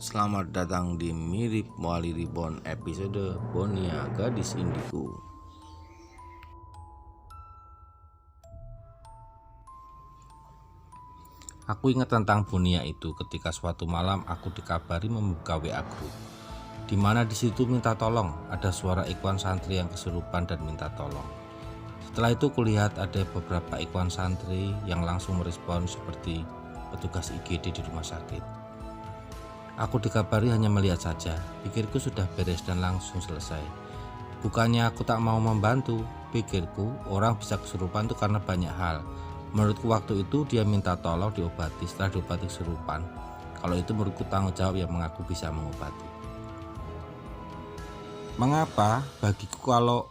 Selamat datang di Mirip Wali Reborn episode Bonia Gadis Indigo. Aku ingat tentang Bonia itu ketika suatu malam aku dikabari membuka WA group, di mana di situ minta tolong, ada suara ikhwan santri yang kesurupan dan minta tolong. Setelah itu kulihat ada beberapa ikhwan santri yang langsung merespon seperti petugas IGD di rumah sakit. Aku dikabari hanya melihat saja, pikirku sudah beres dan langsung selesai. Bukannya aku tak mau membantu, pikirku orang bisa kesurupan itu karena banyak hal. Menurutku waktu itu dia minta tolong diobati, setelah diobati kesurupan. Kalau itu menurutku tanggung jawab yang mengaku bisa mengobati. Mengapa? Bagiku kalau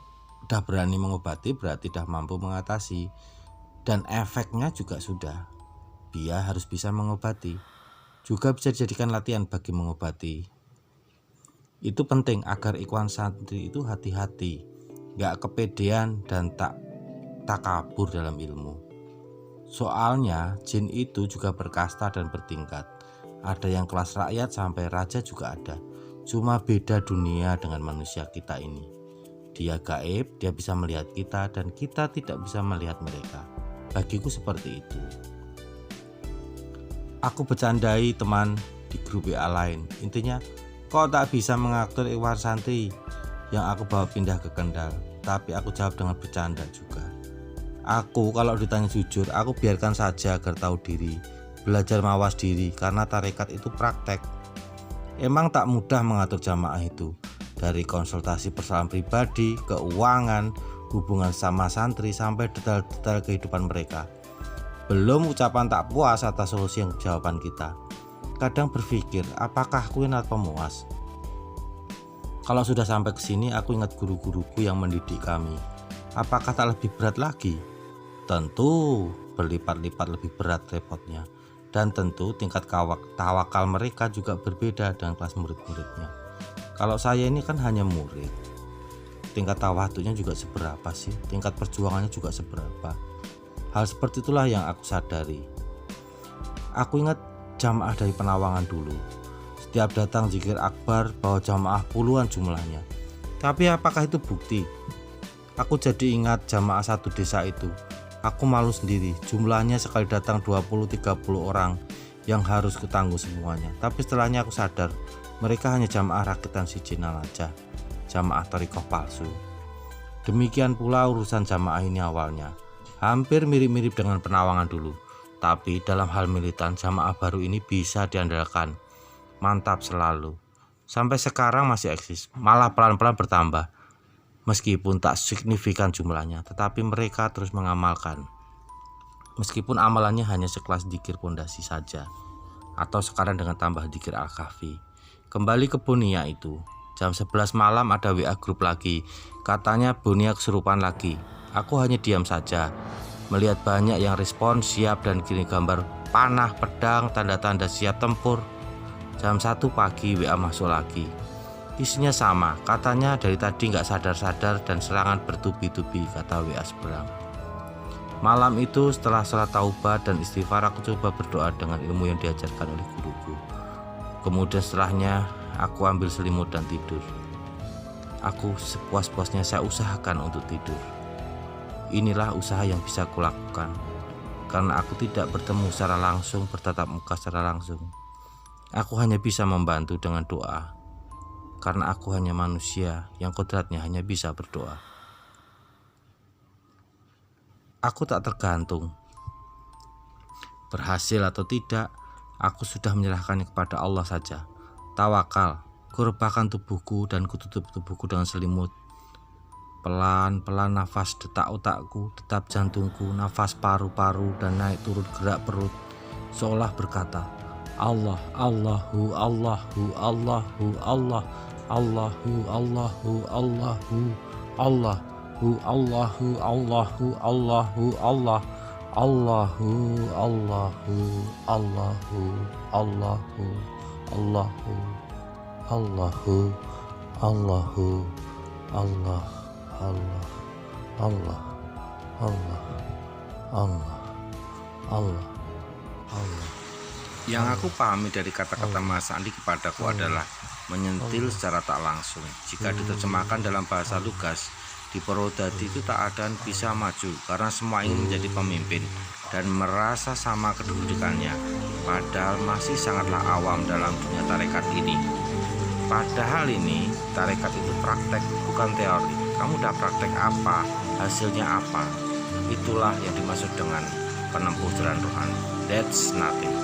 udah berani mengobati berarti udah mampu mengatasi. Dan efeknya juga sudah. Dia harus bisa mengobati. Juga bisa dijadikan latihan bagi mengobati. Itu penting agar ikhwan santri itu hati-hati, gak kepedean dan tak takabur dalam ilmu. Soalnya jin itu juga berkasta dan bertingkat. Ada yang kelas rakyat sampai raja juga ada. Cuma beda dunia dengan manusia kita ini. Dia gaib, dia bisa melihat kita dan kita tidak bisa melihat mereka. Bagiku seperti itu. Aku bercandai teman di grup WA lain. Intinya, kok tak bisa mengatur ikhwan santri yang aku bawa pindah ke Kendal. Tapi aku jawab dengan bercanda juga. Aku kalau ditanya jujur, aku biarkan saja agar tahu diri, belajar mawas diri, karena tarekat itu praktek. Emang tak mudah mengatur jamaah itu, dari konsultasi persoalan pribadi, keuangan, hubungan sama santri, sampai detail-detail kehidupan mereka. Belum ucapan tak puas atas solusi yang jawaban kita. Kadang berpikir, apakah aku ini pemuas? Kalau sudah sampai ke sini, aku ingat guru-guruku yang mendidik kami. Apakah tak lebih berat lagi? Tentu berlipat-lipat lebih berat repotnya. Dan tentu tingkat tawakal mereka juga berbeda dengan kelas murid-muridnya. Kalau saya ini kan hanya murid. Tingkat tawadhunya juga seberapa sih? Tingkat perjuangannya juga seberapa? Hal seperti itulah yang aku sadari. Aku ingat jamaah dari Penawangan dulu. Setiap datang zikir akbar bawa jamaah puluhan jumlahnya. Tapi apakah itu bukti? Aku jadi ingat jamaah satu desa itu. Aku malu sendiri, jumlahnya sekali datang 20-30 orang yang harus kutanggung semuanya. Tapi setelahnya aku sadar, mereka hanya jamaah rakitan sijinal aja, jamaah thariqah palsu. Demikian pula urusan jamaah ini awalnya. Hampir mirip-mirip dengan Penawangan dulu. Tapi dalam hal militan jamaah baru ini bisa diandalkan. Mantap selalu. Sampai sekarang masih eksis, malah pelan-pelan bertambah. Meskipun tak signifikan jumlahnya, tetapi mereka terus mengamalkan. Meskipun amalannya hanya sekelas dzikir pondasi saja, atau sekarang dengan tambah dzikir Al-Kahfi. Kembali ke Bonia itu. Jam 11 malam ada WA grup lagi. Katanya Bonia kesurupan lagi. Aku hanya diam saja, melihat banyak yang respon siap dan kirim gambar panah, pedang, tanda-tanda siap tempur. Jam 1 pagi WA masuk lagi. Isinya sama, katanya dari tadi gak sadar-sadar dan serangan bertubi-tubi, kata WA seberang. Malam itu setelah salat taubat dan istighfar, aku coba berdoa dengan ilmu yang diajarkan oleh guruku. Kemudian setelahnya aku ambil selimut dan tidur. Aku sepuas-puasnya saya usahakan untuk tidur. Inilah usaha yang bisa kulakukan, karena aku tidak bertemu secara langsung, bertatap muka secara langsung. Aku hanya bisa membantu dengan doa, karena aku hanya manusia yang kodratnya hanya bisa berdoa. Aku tak tergantung. Berhasil atau tidak, aku sudah menyerahkannya kepada Allah saja. Tawakal, kurebahkan tubuhku dan kututup tubuhku dengan selimut. Pelan-pelan nafas detak otakku, detak jantungku, nafas paru-paru dan naik turun gerak perut, seolah berkata, Allah, Allahu, Allahu, Allahu, Allah, Allahu, Allahu, Allahu, Allahu, Allahu, Allahu, Allahu, Allah, Allahu, Allahu, Allahu, Allahu, Allahu, Allahu, Allahu, Allah. Allah, Allah, Allah, Allah, Allah, Allah, Yang aku pahami dari kata-kata Mas Andi kepadaku adalah menyentil secara tak langsung. Jika diterjemahkan dalam bahasa lugas, di Purwodadi itu tak ada yang bisa maju karena semua ingin menjadi pemimpin dan merasa sama kedudukannya, padahal masih sangatlah awam dalam dunia tarekat ini. Padahal ini tarekat itu praktek, bukan teori. Kamu udah praktek apa, hasilnya apa? Itulah yang dimaksud dengan penempuh jalan rohani. That's nothing.